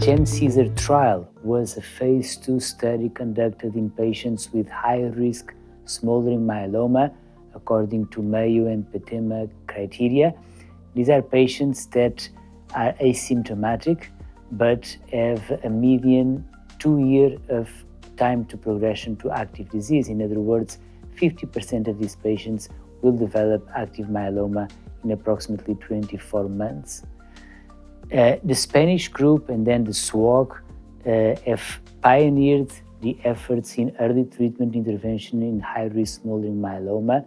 GEM-CESAR trial was a phase 2 study conducted in patients with high-risk smoldering myeloma according to Mayo and Petema criteria. These are patients that are asymptomatic but have a median 2 year of time to progression to active disease. In other words, 50% of these patients will develop active myeloma in approximately 24 months. The Spanish group and then the SWOG have pioneered the efforts in early treatment intervention in high-risk smoldering myeloma.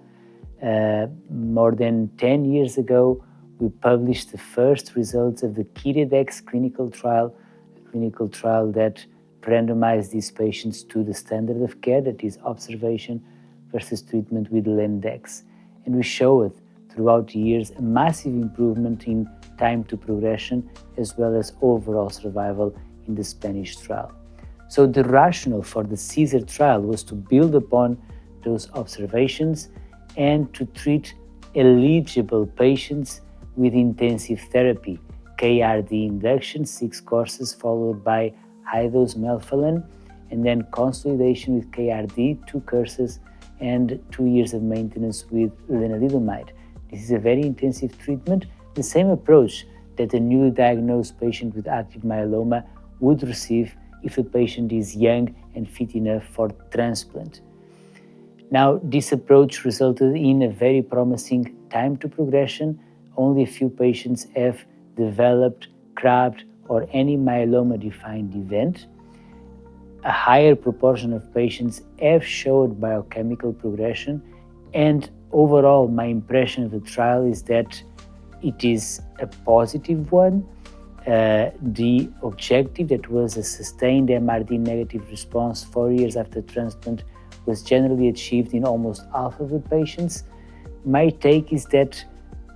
More than 10 years ago, we published the first results of the KIRIDEX clinical trial, a clinical trial that randomized these patients to the standard of care, that is observation versus treatment with Lendex. And we showed throughout the years a massive improvement in time to progression as well as overall survival in the Spanish trial. So the rationale for the CESAR trial was to build upon those observations and to treat eligible patients with intensive therapy, KRD induction, 6 courses followed by high-dose melphalan, and then consolidation with KRD, 2 courses, and 2 years of maintenance with lenalidomide. This is a very intensive treatment, the same approach that a newly diagnosed patient with active myeloma would receive if the patient is young and fit enough for transplant. Now, this approach resulted in a very promising time to progression. Only a few patients have developed CRABD or any myeloma-defined event. A higher proportion of patients have showed biochemical progression, and overall, my impression of the trial is that it is a positive one. The objective, that was a sustained MRD negative response 4 years after transplant, was generally achieved in almost half of the patients. My take is that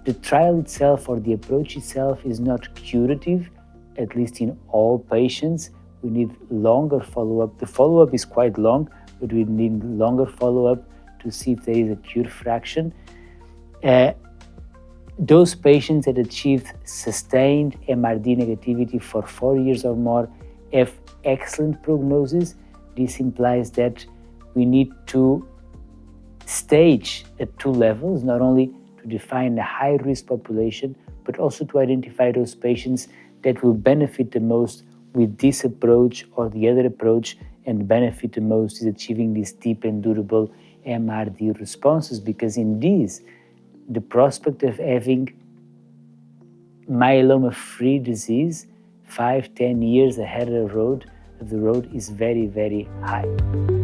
the trial itself or the approach itself is not curative, at least in all patients. We need longer follow-up. The follow-up is quite long, but we need longer follow-up to see if there is a cure fraction. Those patients that achieved sustained MRD negativity for 4 years or more have excellent prognosis. This implies that we need to stage at 2 levels, not only to define a high-risk population, but also to identify those patients that will benefit the most with this approach or the other approach, and benefit the most is achieving these deep and durable MRD responses, because in these, the prospect of having myeloma-free disease 5-10 years ahead of the road is very, very high.